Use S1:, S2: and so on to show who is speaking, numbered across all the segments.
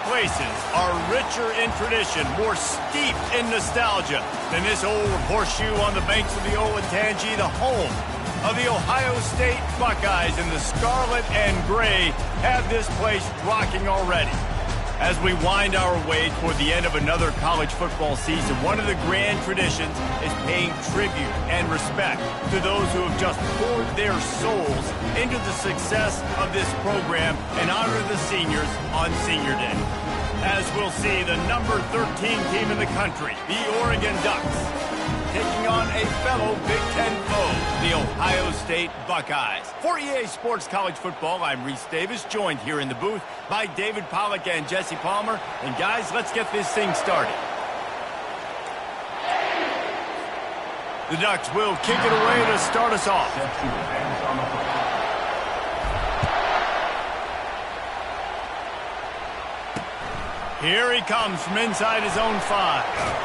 S1: places are richer in tradition, more steeped in nostalgia than this old horseshoe on the banks of the Olentangy, the home of the Ohio State Buckeyes. And the scarlet and gray have this place rocking already. As we wind our way toward the end of another college football season, one of the grand traditions is paying tribute and respect to those who have just poured their souls into the success of this program and honor the seniors on Senior Day. As we'll see, the number 13 team in the country, the Oregon Ducks, taking on a fellow Big Ten foe, the Ohio State Buckeyes. For EA Sports College Football, I'm Reese Davis, joined here in the booth by David Pollack and Jesse Palmer. And guys, let's get this thing started. The Ducks will kick it away to start us off. Here he comes from inside his own 5.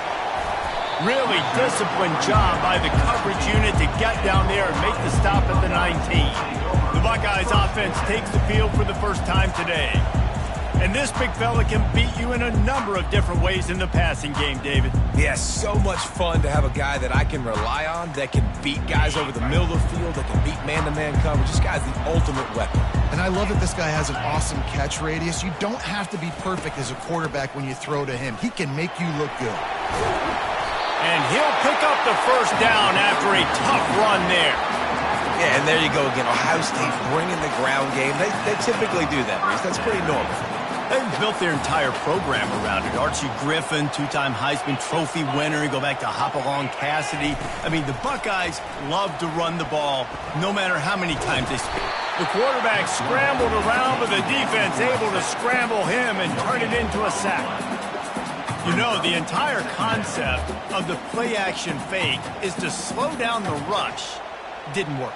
S1: Really disciplined job by the coverage unit to get down there and make the stop at the 19. The Buckeyes offense takes the field for the first time today. And this big fella can beat you in a number of different ways in the passing game, David.
S2: Yeah, so much fun to have a guy that I can rely on, that can beat guys over the middle of the field, that can beat man-to-man coverage. This guy's the ultimate weapon.
S3: And I love that this guy has an awesome catch radius. You don't have to be perfect as a quarterback when you throw to him. He can make you look good.
S1: And he'll pick up the first down after a tough run there.
S2: Yeah, and there you go again. Ohio State bringing the ground game. They typically do that, Reese. That's pretty normal.
S1: They've built their entire program around it. Archie Griffin, two-time Heisman Trophy winner. You go back to Hopalong Cassidy. I mean, the Buckeyes love to run the ball no matter how many times they spin. The quarterback scrambled around, but the defense able to scramble him and turn it into a sack. You know, the entire concept of the play-action fake is to slow down the rush. Didn't work.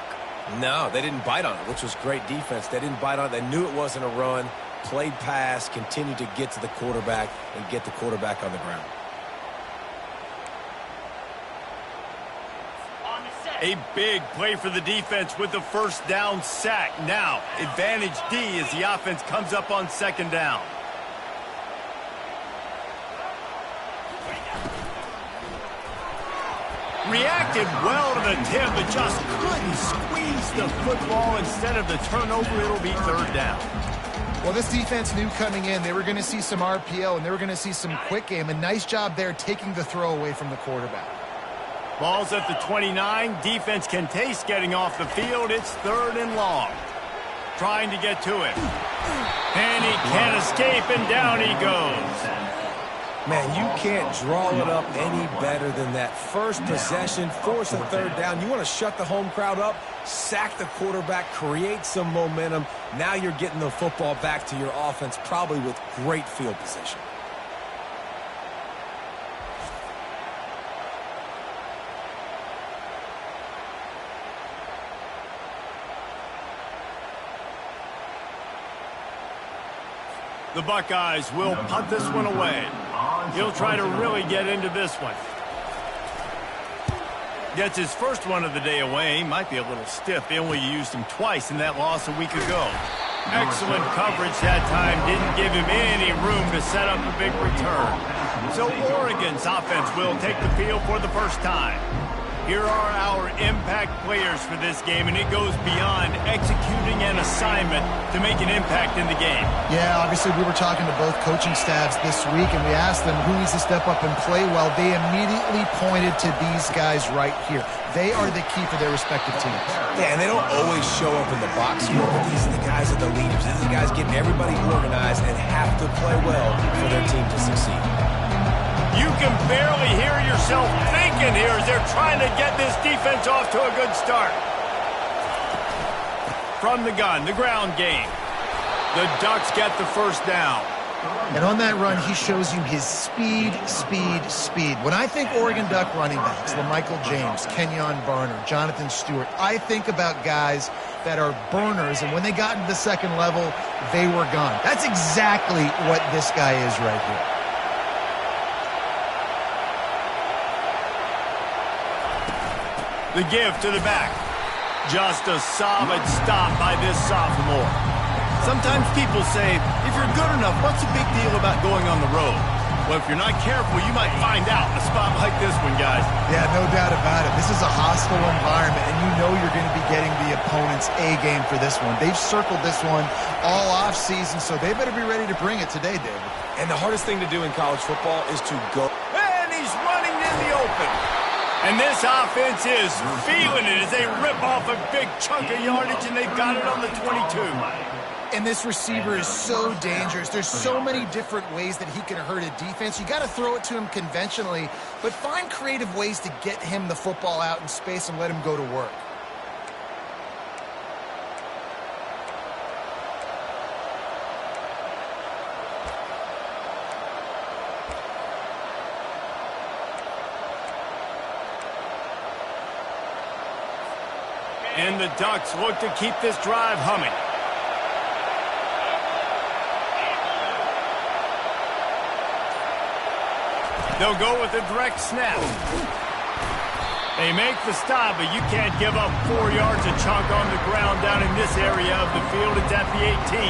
S2: No, they didn't bite on it, which was great defense. They didn't bite on it. They knew it wasn't a run. Played pass, continued to get to the quarterback and get the quarterback on the ground.
S1: A big play for the defense with the first down sack. Now, advantage D as the offense comes up on second down. Reacted well to the tip, but just couldn't squeeze the football. Instead of the turnover, it'll be third down.
S3: Well, this defense knew coming in they were going to see some RPO and they were going to see some quick game. A nice job there taking the throw away from the quarterback.
S1: Ball's at the 29. Defense can taste getting off the field. It's third and long. Trying to get to it. And he can't escape, and down he goes.
S2: Man, you can't draw it up any better than that. First possession, force a third down. You want to shut the home crowd up, sack the quarterback, create some momentum. Now you're getting the football back to your offense, probably with great field position.
S1: The Buckeyes will punt this one away. He'll try to really get into this one. Gets his first one of the day away. Might be a little stiff. They only used him twice in that loss a week ago. Excellent coverage that time. Didn't give him any room to set up a big return. So Oregon's offense will take the field for the first time. Here are our impact players for this game, and it goes beyond executing an assignment to make an impact in the game.
S3: Yeah, obviously we were talking to both coaching staffs this week, and we asked them who needs to step up and play well. They immediately pointed to these guys right here. They are the key for their respective teams.
S2: Yeah, and they don't always show up in the box score, but these are the guys that are the leaders. These are the guys getting everybody organized and have to play well for their team to succeed.
S1: You can barely hear yourself thinking here as they're trying to get this defense off to a good start. From the gun, the ground game. The Ducks get the first down.
S3: And on that run, he shows you his speed, speed, speed. When I think Oregon Duck running backs, LaMichael James, Kenyon Barner, Jonathan Stewart, I think about guys that are burners, and when they got into the second level, they were gone. That's exactly what this guy is right here.
S1: The give to the back. Just a solid stop by this sophomore. Sometimes people say, if you're good enough, what's the big deal about going on the road? Well, if you're not careful, you might find out in a spot like this one, guys.
S3: Yeah, no doubt about it. This is a hostile environment, and you know you're going to be getting the opponent's A game for this one. They've circled this one all offseason, so they better be ready to bring it today, David.
S2: And the hardest thing to do in college football is to go.
S1: And he's running in the open. And this offense is feeling it as they rip off a big chunk of yardage, and they've got it on the 22.
S3: And this receiver is so dangerous. There's so many different ways that he can hurt a defense. You got to throw it to him conventionally, but find creative ways to get him the football out in space and let him go to work.
S1: And the Ducks look to keep this drive humming. They'll go with a direct snap. They make the stop, but you can't give up 4 yards a chunk on the ground down in this area of the field. It's at the 18.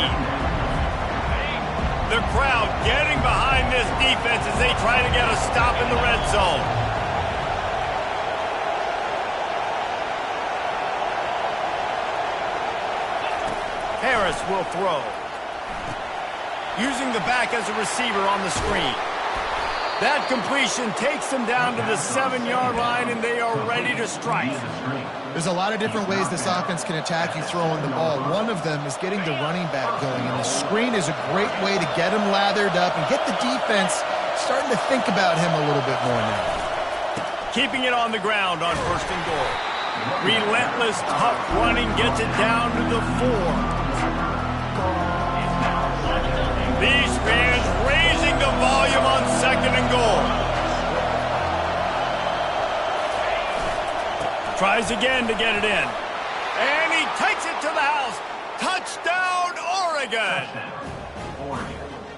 S1: The crowd getting behind this defense as they try to get a stop in the red zone. Harris will throw. Using the back as a receiver on the screen. That completion takes them down to the 7-yard line, and they are ready to strike.
S3: There's a lot of different ways this offense can attack you throwing the ball. One of them is getting the running back going, and the screen is a great way to get him lathered up and get the defense starting to think about him a little bit more now.
S1: Keeping it on the ground on 1st and goal. Relentless, tough running gets it down to the 4. These fans raising the volume on 2nd and goal. Tries again to get it in. And he takes it to the house. Touchdown, Oregon!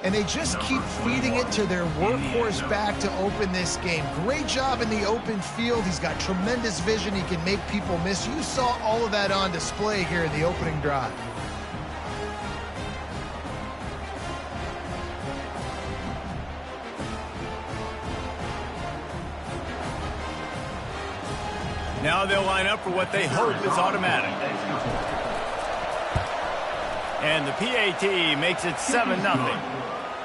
S3: And they just keep feeding it to their workhorse back to open this game. Great job in the open field. He's got tremendous vision. He can make people miss. You saw all of that on display here in the opening drive.
S1: Now they'll line up for what they hope is automatic. And the PAT makes it 7-0.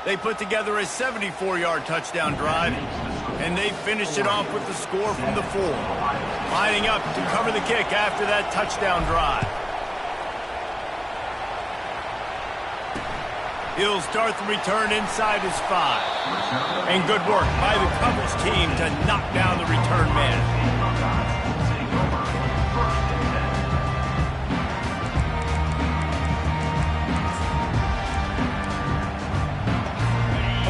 S1: They put together a 74-yard touchdown drive, and they finished it off with the score from the 4. Lining up to cover the kick after that touchdown drive. He'll start the return inside his 5. And good work by the coverage team to knock down the return man.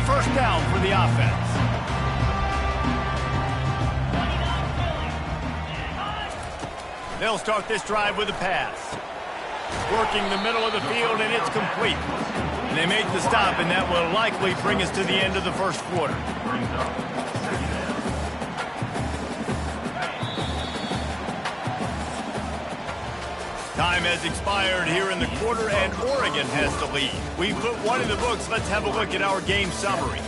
S1: First down for the offense. They'll start this drive with a pass. Working the middle of the field, and it's complete. And they make the stop, and that will likely bring us to the end of the first quarter. Time has expired here in the quarter, and Oregon has the lead. We put one in the books. Let's have a look at our game summary.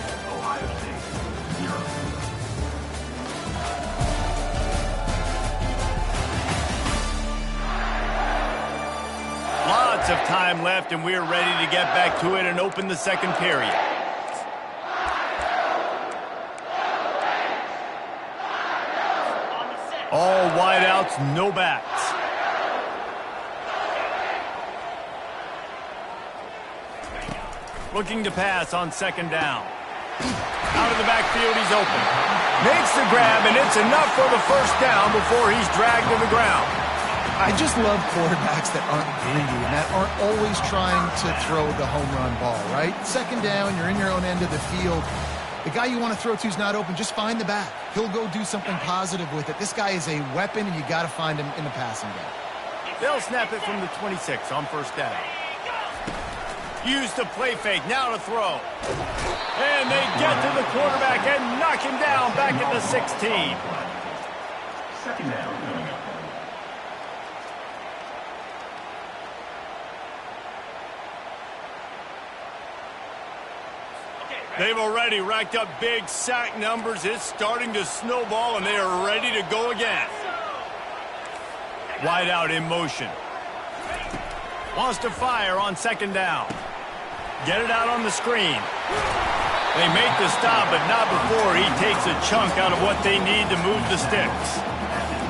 S1: Lots of time left, and we're ready to get back to it and open the second period. All wideouts, no backs. Looking to pass on 2nd down. Out of the backfield, he's open. Makes the grab, and it's enough for the first down before he's dragged to the ground.
S3: I just love quarterbacks that aren't greedy and that aren't always trying to throw the home run ball, right? 2nd down, you're in your own end of the field. The guy you want to throw to is not open. Just find the back. He'll go do something positive with it. This guy is a weapon, and you got to find him in the passing game.
S1: They'll snap it from the 26 on 1st down. Use the play fake, now to throw. And they get to the quarterback and knock him down back at the 16.
S4: 2nd down.
S1: They've already racked up big sack numbers. It's starting to snowball, and they are ready to go again. Wide out in motion. Wants to fire on second down. Get it out on the screen. They make the stop, but not before he takes a chunk out of what they need to move the sticks.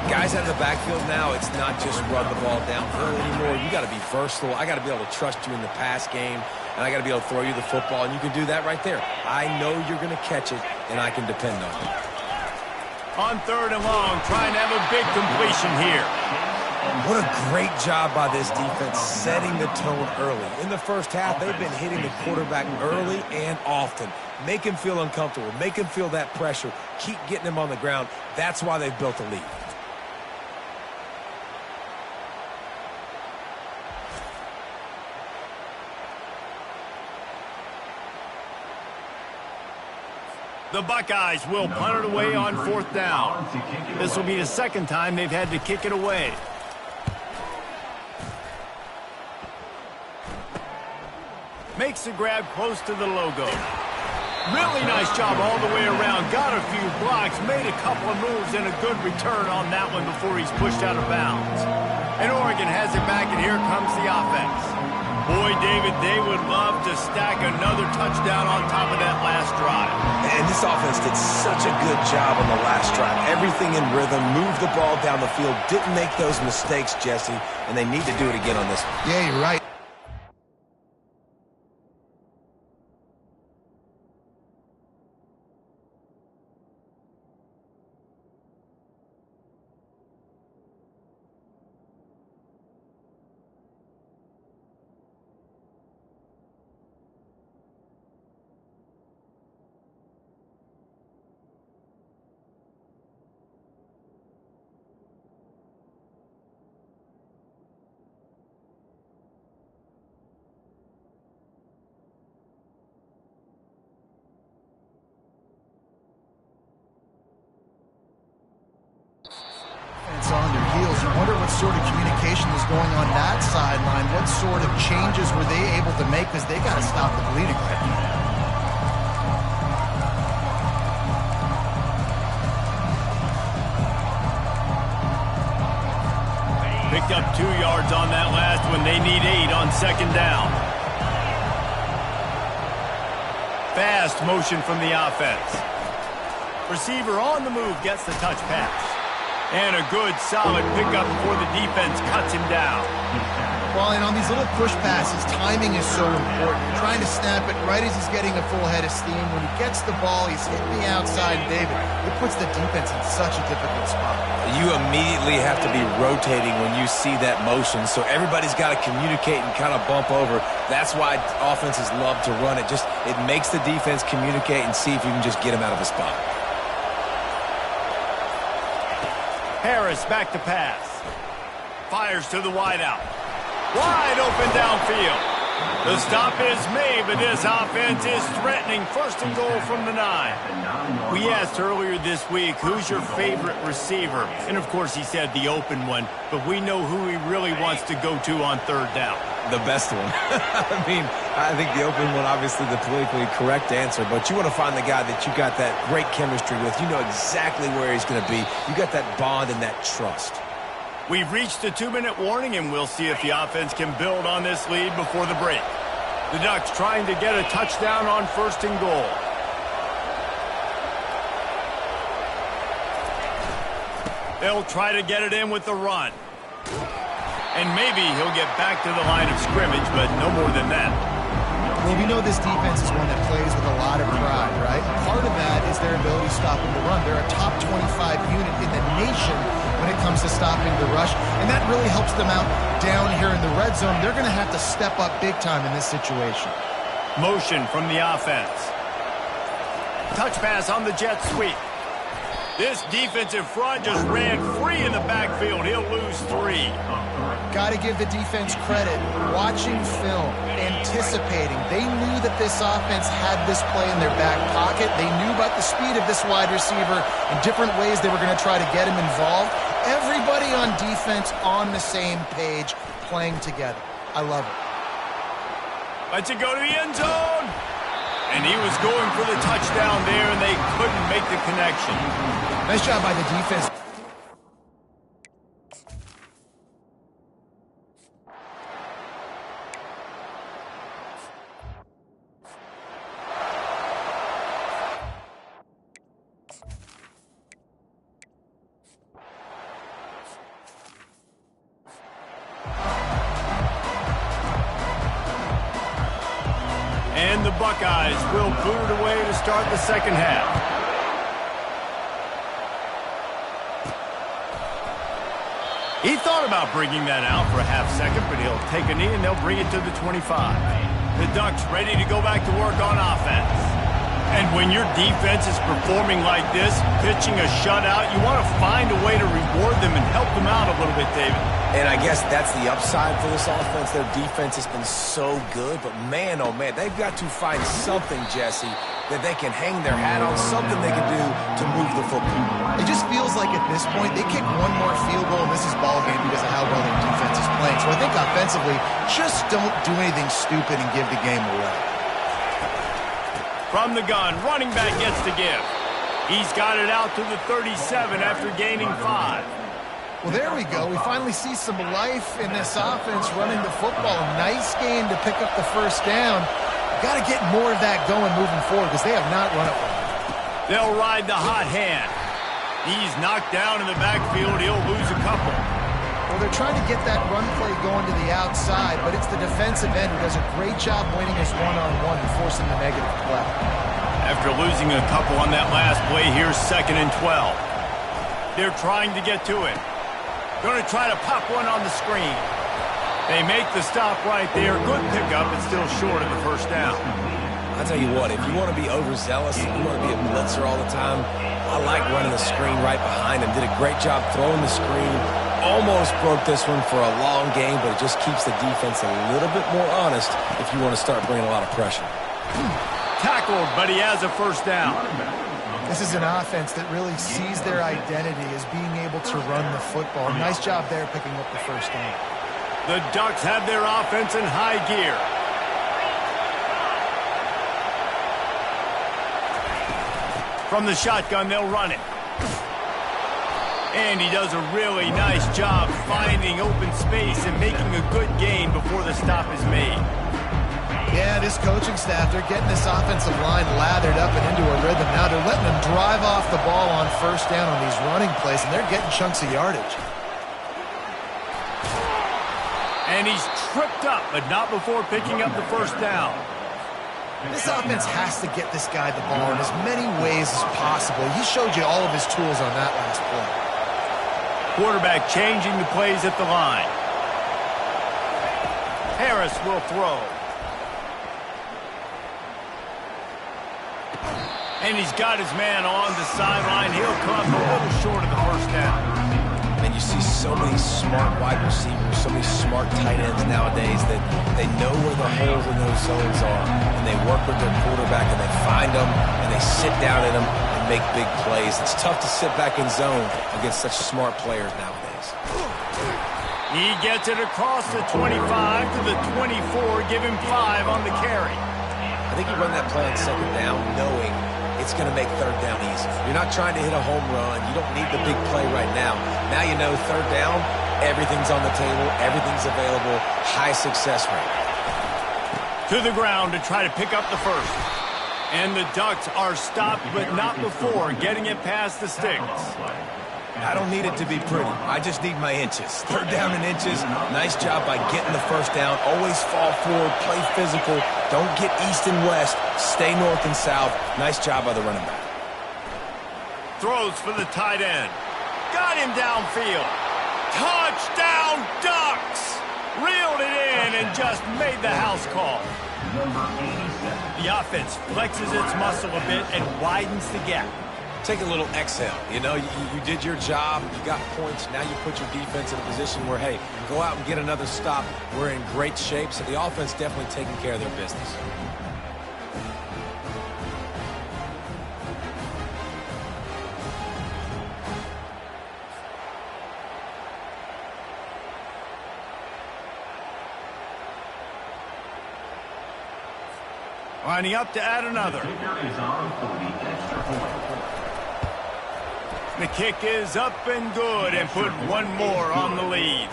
S2: Guys out of the backfield now, it's not just run the ball downhill anymore. You got to be versatile. I got to be able to trust you in the pass game, and I got to be able to throw you the football, and you can do that right there. I know you're going to catch it, and I can depend on it.
S1: On third and long, trying to have a big completion here.
S2: What a great job by this defense setting the tone early. In the first half, they've been hitting the quarterback early and often. Make him feel uncomfortable. Make him feel that pressure. Keep getting him on the ground. That's why they've built a lead.
S1: The Buckeyes will punt it away on fourth down. This will be the second time they've had to kick it away. Makes the grab close to the logo. Really nice job all the way around. Got a few blocks, made a couple of moves, and a good return on that one before he's pushed out of bounds. And Oregon has it back, and here comes the offense. Boy, David, they would love to stack another touchdown on top of that last drive.
S2: And this offense did such a good job on the last drive. Everything in rhythm, moved the ball down the field, didn't make those mistakes, Jesse, and they need to do it again on this one.
S3: Yeah, you're right. On their heels. You wonder what sort of communication is going on that sideline. What sort of changes were they able to make, because they got to stop the bleeding right now.
S1: Picked up 2 yards on that last one. They need 8 on second down. Fast motion from the offense. Receiver on the move gets the touch pass. And a good, solid pickup before the defense cuts him down.
S3: Well, and on these little push passes, timing is so important. Trying to snap it right as he's getting a full head of steam. When he gets the ball, he's hitting the outside, David. It puts the defense in such a difficult spot.
S2: You immediately have to be rotating when you see that motion, so everybody's got to communicate and kind of bump over. That's why offenses love to run it. It makes the defense communicate and see if you can just get him out of a spot.
S1: Harris back to pass. Fires to the wideout. Wide open downfield. The stop is made, but this offense is threatening first and goal from the 9. We asked earlier this week, who's your favorite receiver? And, of course, he said the open one, but we know who he really wants to go to on third down.
S2: The best one. I think the open one, obviously the politically correct answer, but you want to find the guy that you got that great chemistry with. You know exactly where he's going to be. You got that bond and that trust.
S1: We've reached the 2-minute warning, and we'll see if the offense can build on this lead before the break. The Ducks trying to get a touchdown on first and goal. They'll try to get it in with the run. And maybe he'll get back to the line of scrimmage, but no more than that.
S3: Well, we know this defense is one that plays with a lot of pride, right? Part of that is their ability to stop the run. They're a top 25 unit in the nation when it comes to stopping the rush, and that really helps them out down here in the red zone. They're going to have to step up big time in this situation.
S1: Motion from the offense. Touch pass on the jet sweep. This defensive front just ran free in the backfield. He'll lose 3.
S3: Got to give the defense credit. Watching film, anticipating. They knew that this offense had this play in their back pocket. They knew about the speed of this wide receiver and different ways they were going to try to get him involved. Everybody on defense on the same page, playing together. I love it.
S1: Let's it go to the end zone. And he was going for the touchdown there, and they couldn't make the connection.
S3: Nice job by the defense.
S1: And the Buckeyes will boot it away to start the second half. He thought about bringing that out for a half second, but he'll take a knee and they'll bring it to the 25. The Ducks ready to go back to work on offense. And when your defense is performing like this, pitching a shutout, you want to find a way to reward them and help them out a little bit, David.
S2: And I guess that's the upside for this offense. Their defense has been so good, but man, oh man, they've got to find something, Jesse, that they can hang their hat on, something they can do to move the football.
S3: It just feels like at this point, they kick one more field goal and this is ball game because of how well their defense is playing. So I think offensively, just don't do anything stupid and give the game away.
S1: From the gun, running back gets to give. He's got it out to the 37 after gaining 5.
S3: Well, there we go. We finally see some life in this offense running the football. Nice game to pick up the first down. Got to get more of that going moving forward because they have not run it well.
S1: They'll ride the hot hand. He's knocked down in the backfield. He'll lose a couple.
S3: Well, they're trying to get that run play going to the outside, but it's the defensive end who does a great job winning his one-on-one and forcing the negative play.
S1: After losing a couple on that last play, here's 2nd and 12. They're trying to get to it. Going to try to pop one on the screen. They make the stop right there. Good pickup, but still short of the first down.
S2: I'll tell you what, if you want to be overzealous, if you want to be a blitzer all the time, I like running the screen right behind him. Did a great job throwing the screen. Almost broke this one for a long game, but it just keeps the defense a little bit more honest if you want to start bringing a lot of pressure.
S1: Tackled, but he has a first down.
S3: This is an offense that really sees their identity as being able to run the football. Nice job there picking up the first down.
S1: The Ducks have their offense in high gear. From the shotgun, they'll run it. And he does a really nice job finding open space and making a good gain before the stop is made.
S3: Yeah, this coaching staff, they're getting this offensive line lathered up and into a rhythm. Now they're letting them drive off the ball on first down on these running plays, and they're getting chunks of yardage.
S1: And he's tripped up, but not before picking up the first down.
S3: This offense has to get this guy the ball in as many ways as possible. He showed you all of his tools on that last play.
S1: Quarterback changing the plays at the line. Harris will throw. And he's got his man on the sideline. He'll come a little short of the first down.
S2: And you see so many smart wide receivers, so many smart tight ends nowadays that they know where the holes in those zones are. And they work with their quarterback and they find them and they sit down in them and make big plays. It's tough to sit back in zone against such smart players nowadays.
S1: He gets it across the 25 to the 24. Give him 5 on the carry.
S2: I think you run that play on second down knowing it's going to make third down easy. You're not trying to hit a home run. You don't need the big play right now. Now you know third down, everything's on the table, everything's available, high success rate.
S1: To the ground to try to pick up the first. And the Ducks are stopped, but not before getting it past the sticks.
S2: I don't need it to be pretty. I just need my inches. Third down in inches. Nice job by getting the first down. Always fall forward, play physical. Don't get east and west. Stay north and south. Nice job by the running back.
S1: Throws for the tight end. Got him downfield. Touchdown, Ducks! Reeled it in and just made the house call. The offense flexes its muscle a bit and widens the gap.
S2: Take a little exhale. You know, you did your job. You got points. Now you put your defense in a position where, hey, go out and get another stop. We're in great shape, so the offense definitely taking care of their business.
S1: Lining up to add another.
S4: The kicker is on for the extra point.
S1: The kick is up and good and put one more on the lead.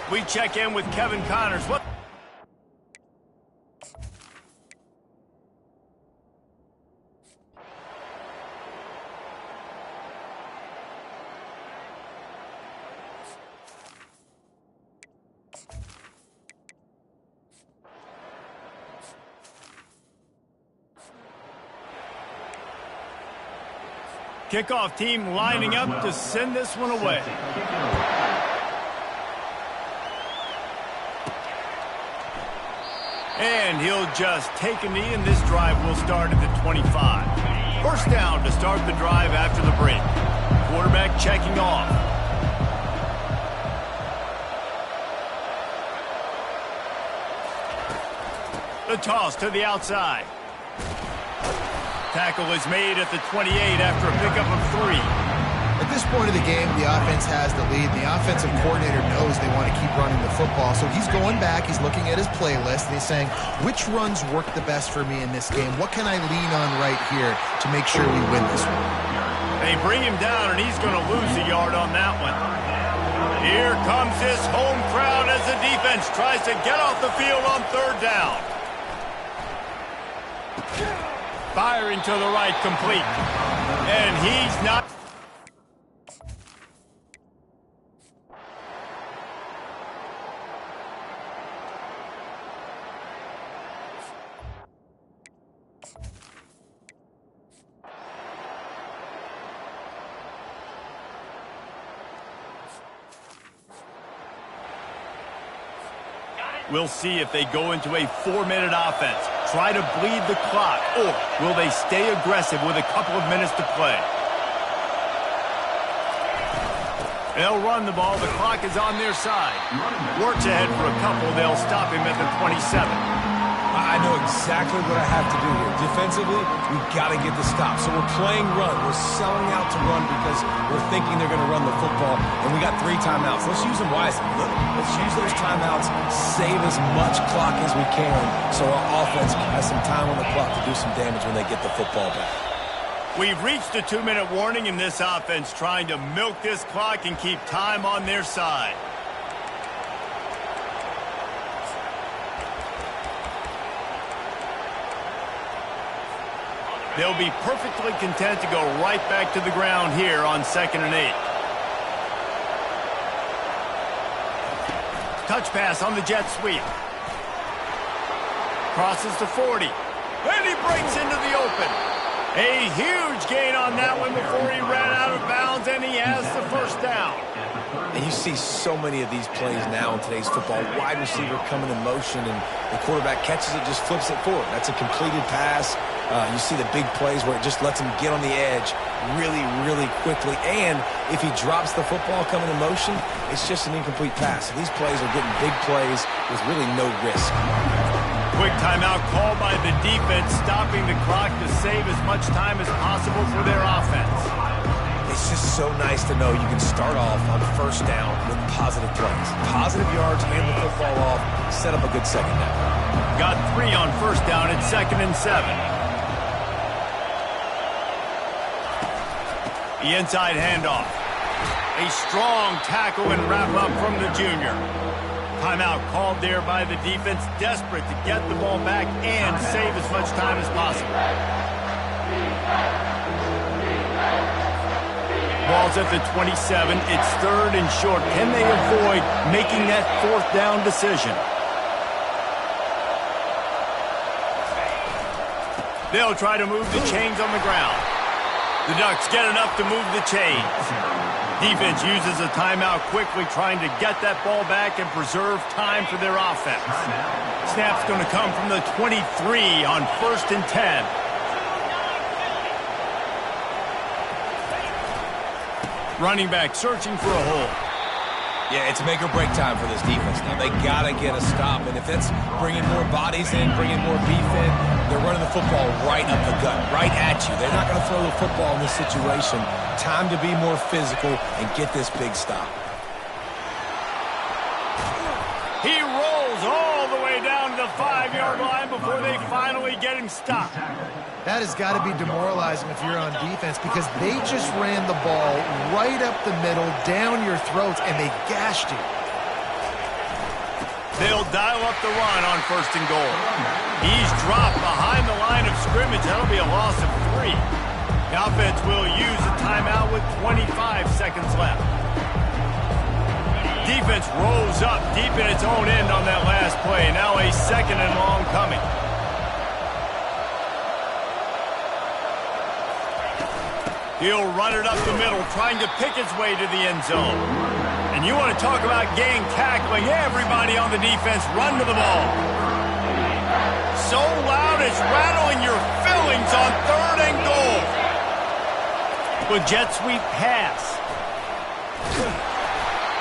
S1: We check in with Kevin Connors. What? Kickoff team lining up to send this one away. And he'll just take a knee, and this drive will start at the 25. First down to start the drive after the break. Quarterback checking off. The toss to the outside. Tackle is made at the 28 after a pickup of 3.
S3: At this point of the game, the offense has the lead. The offensive coordinator knows they want to keep running the football. So he's going back, he's looking at his playlist, and he's saying, which runs work the best for me in this game? What can I lean on right here to make sure we win this one?
S1: They bring him down, and he's going to lose a yard on that one. Here comes this home crowd as the defense tries to get off the field on third down. Firing to the right, complete. And he's not. We'll see if they go into a 4-minute offense, try to bleed the clock, or will they stay aggressive with a couple of minutes to play? They'll run the ball. The clock is on their side. Works ahead for a couple. They'll stop him at the 27.
S2: I know exactly what I have to do here. Defensively, we've got to get the stop. So we're playing run. We're selling out to run because we're thinking they're going to run the football, and we got 3 timeouts. Let's use them wisely. Let's use those timeouts, save as much clock as we can so our offense has some time on the clock to do some damage when they get the football back.
S1: We've reached a 2-minute warning in this offense, trying to milk this clock and keep time on their side. They'll be perfectly content to go right back to the ground here on 2nd and 8. Touch pass on the jet sweep. Crosses to 40. And he breaks into the open. A huge gain on that one before he ran out of bounds, and he has the first down.
S2: And you see so many of these plays now in today's football. Wide receiver coming in motion, and the quarterback catches it, just flips it forward. That's a completed pass. You see the big plays where it just lets him get on the edge really, really quickly. And if he drops the football coming in motion, it's just an incomplete pass. So these plays are getting big plays with really no risk.
S1: Quick timeout called by the defense, stopping the clock to save as much time as possible for their offense.
S2: It's just so nice to know you can start off on first down with positive plays. Positive yards, hand the football off, set up a good second down.
S1: Got 3 on first down at 2nd and 7. The inside handoff. A strong tackle and wrap-up from the junior. Timeout called there by the defense, desperate to get the ball back and save as much time as possible. Ball's at the 27. It's 3rd and short. Can they avoid making that 4th down decision? They'll try to move the chains on the ground. The Ducks get enough to move the chains. Defense uses a timeout quickly, trying to get that ball back and preserve time for their offense. Snap's going to come from the 23 on 1st and 10. Running back searching for a hole.
S2: Yeah, it's make or break time for this defense now. They got to get a stop, and if that's bringing more bodies in, bringing more beef in, they're running the football right up the gut, right at you. They're not going to throw the football in this situation. Time to be more physical and get this big stop.
S1: He rolls all the way way down to the 5-yard line before they finally get him stopped.
S3: That has got to be demoralizing if you're on defense because they just ran the ball right up the middle, down your throats, and they gashed you.
S1: They'll dial up the run on 1st and goal. He's dropped behind the line of scrimmage. That'll be a loss of 3. The offense will use a timeout with 25 seconds left. Defense rolls up deep in its own end on that last play. Now a 2nd and long coming. He'll run it up the middle, trying to pick its way to the end zone. And you want to talk about gang tackling. Everybody on the defense run to the ball. So loud it's rattling your fillings on 3rd and goal. With jet sweep pass.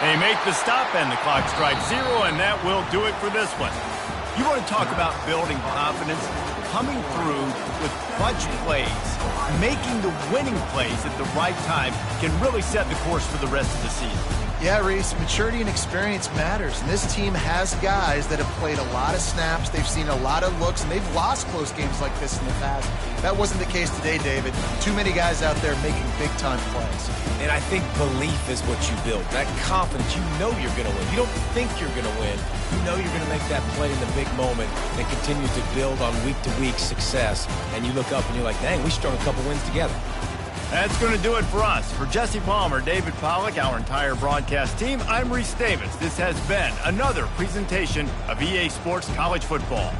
S1: They make the stop and the clock strikes 0, and that will do it for this one. You want to talk about building confidence? Coming through with clutch plays, making the winning plays at the right time can really set the course for the rest of the season.
S3: Yeah, Reese, maturity and experience matters. And this team has guys that have played a lot of snaps. They've seen a lot of looks, and they've lost close games like this in the past. That wasn't the case today, David. Too many guys out there making big-time plays.
S2: And I think belief is what you build. That confidence, you know you're going to win. You don't think you're going to win. You know you're going to make that play in the big moment that continues to build on week-to-week success. And you look up and you're like, dang, we strung a couple wins together.
S1: That's going to do it for us. For Jesse Palmer, David Pollack, our entire broadcast team, I'm Reese Davis. This has been another presentation of EA Sports College Football.